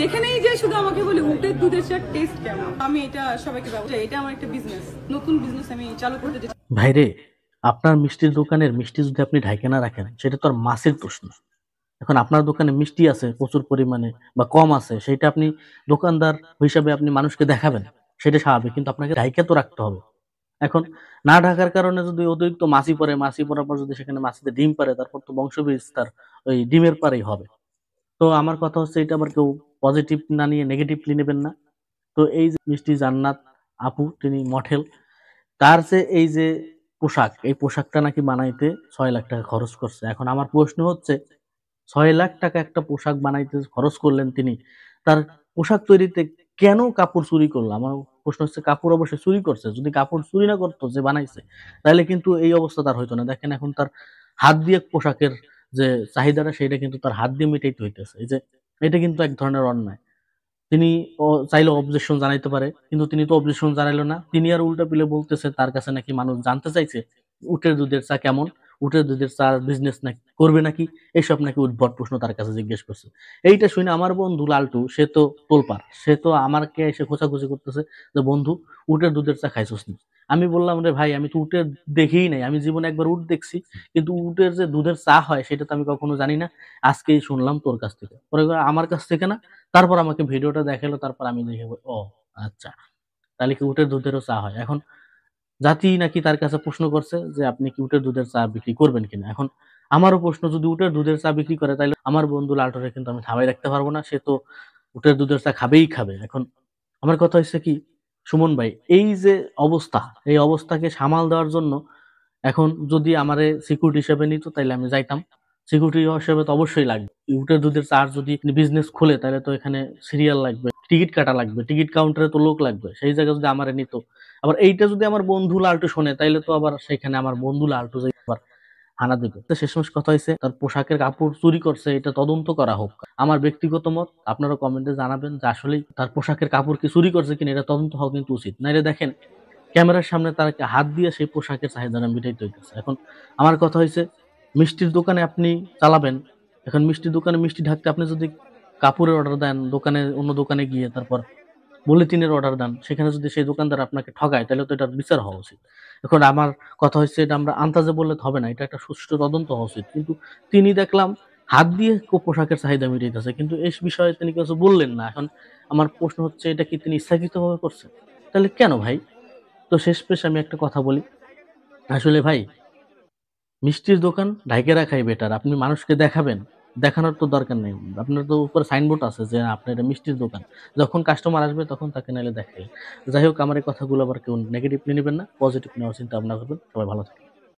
যেখানেই যে শুধু আমাকে বলি উটের দুধের চা টেস্ট কেমন। আমি এটা সবাইকে বলবো, এটা আমার একটা বিজনেস, নতুন বিজনেস আমি চালু করতে চাই। ভাইরে, আপনার মিষ্টির দোকানের মিষ্টি যদি আপনি ঢাইকে না রাখেন সেটা তো আর মাছের দোষ না। এখন আপনার দোকানে মিষ্টি আছে প্রচুর পরিমাণে বা কম আছে, সেটা আপনি দোকানদার হিসাবে আপনি মানুষকে দেখাবেন, সেটা স্বাভাবিক, কিন্তু আপনাকে ঢাইকে তো রাখতে হবে। এখন না ঢাকার কারণে যদি অতিরিক্ত মাছি পড়ে, মাছি পড়ার পর যদি সেখানে মাছিতে ডিম পারে, তারপর তো বংশ বিস্তার ওই ডিমের পারেই হবে। তো আমার কথা হচ্ছে এটা আবার কেউ পজিটিভ না নিয়ে নেগেটিভলি নেবেন না। তো এই যে মিষ্টি জান্নাত আপু, তিনি মডেল, তার যে এই যে পোশাক, এই পোশাকটা নাকি বানাইতে 6 লাখ টাকা খরচ করছে। এখন আমার প্রশ্ন হচ্ছে, 6 লাখ টাকা একটা পোশাক বানাইতে খরচ করলেন তিনি, তার পোশাক তৈরিতে কেন কাপড় চুরি করলো? আমার প্রশ্ন হচ্ছে, কাপড় অবশ্যই চুরি করছে, যদি কাপড় চুরি না করতো যে বানাইছে, তাহলে কিন্তু এই অবস্থা তার হইতো না। দেখেন এখন তার হাত দিয়ে পোশাকের যে চাহিদাটা, সেটা কিন্তু তার হাত দিয়ে মিটাইতে হইতেছে। এই যে এটা কিন্তু এক ধরনের অন্যায়। তিনি চাইলে অবজেকশন জানাইতে পারে, কিন্তু তিনি তো অবজেকশন জানাইলো না। তিনি আর উল্টা পিলে বলতেছে তার কাছে নাকি মানুষ জানতে চাইছে উটের দুধের চা কেমন, উটের দুধের চা বিজনেস নাকি করবে নাকি, এইসব নাকি উদ্ভট প্রশ্ন তার কাছে জিজ্ঞেস করছে। এইটা শুনে আমার বন্ধু লালটু, সে তো তোলপার, সে তো আমাকে এসে খোঁচাখুচি করতেছে যে বন্ধু, উটের দুধের চা খাইছস নি? আমি বললাম, রে ভাই, আমি তো উটের দেখিই নাই, আমি জীবনে একবার উট দেখছি, কিন্তু উটের যে দুধের চা হয় সেটা তো আমি কখনো জানি না, আজকেই শুনলাম তোর কাছ থেকে। পরে কয়, আমার কাছ থেকে না? তারপর আমাকে ভিডিওটা দেখালো, তারপর আমি দেখে ও আচ্ছা, তাহলে কি উটের দুধেরও চা হয়। এখন জাতি নাকি তার কাছে প্রশ্ন করছে যে আপনি কি উটের দুধের চা বিক্রি করবেন কিনা। এখন আমারও প্রশ্ন, যদি উটের দুধের চা বিক্রি করে তাহলে আমার বন্ধু লালটরে কিন্তু আমি থামাই রাখতে পারবো না, সে তো উটের দুধের চা খাবেই খাবে। এখন আমার কথা হচ্ছে কি, সুমন ভাই, এই যে অবস্থা, এই অবস্থাকে সামাল দেওয়ার জন্য এখন যদি আমারে সিকিউরিটি হিসেবে নিত তাহলে আমি যাইতাম। সিকিউরিটি হিসেবে তো অবশ্যই লাগবে। উটের দুধের চার যদি বিজনেস খুলে তাহলে তো এখানে সিরিয়াল লাগবে, টিকিট কাটা লাগবে, টিকিট কাউন্টারে তো লোক লাগবে, সেই জায়গায় যদি আমারে নিত। আবার এইটা যদি আমার বন্ধু লালটু শোনে তাইলে তো আবার সেখানে আমার বন্ধু লালটু যে আবার হানা দিবে। তো শেষমেশ কথা হয়েছে, তার পোশাকের কাপড় চুরি করছে, এটা তদন্ত করা হোক। আমার ব্যক্তিগত মত আপনারা কমেন্টে জানাবেন যে আসলেই তার পোশাকের কাপড় কি চুরি করছে কিনা, এটা তদন্ত হওয়া কিন্তু উচিত। নাইলে দেখেন ক্যামেরার সামনে তাকে হাত দিয়ে সেই পোশাকের চাহিদাটা মিটাইতে হইতেছে। এখন আমার কথা হয়েছে, মিষ্টির দোকানে আপনি চালাবেন, এখন মিষ্টির দোকানে মিষ্টি ঢাকতে আপনি যদি কাপড়ের অর্ডার দেন, দোকানে অন্য দোকানে গিয়ে তারপর বুলেটিনের অর্ডার দেন, সেখানে যদি সেই দোকানদার আপনাকে ঠকায় তাহলে তো এটার বিচার হওয়া উচিত। এখন আমার কথা হচ্ছে, এটা আমরা আন্তাজে বললে তো হবে না, এটা একটা সুষ্ঠু তদন্ত হওয়া উচিত। কিন্তু তিনি দেখলাম হাত দিয়ে পোশাকের চাহিদা মিটাইতেছে, কিন্তু এই বিষয়ে তিনি কিছু বললেন না। এখন আমার প্রশ্ন হচ্ছে, এটা কি তিনি ইচ্ছাকৃতভাবে করছেন? তাহলে কেন ভাই? তো শেষ পেশ আমি একটা কথা বলি, আসলে ভাই, মিষ্টির দোকান ঢাইকে রাখাই বেটার। আপনি মানুষকে দেখাবেন, দেখানোর তো দরকার নেই। আপনার তো উপরে সাইনবোর্ড আছে যে আপনার এটা মিষ্টির দোকান, যখন কাস্টমার আসবে তখন তাকে নাইলে দেখাই। যাই হোক, আমার এই কথাগুলো আবার কেউ নেগেটিভলি নেবেন না, পজিটিভ নেওয়ার চিন্তা ভাবনা করবেন। সবাই ভালো থাকবেন।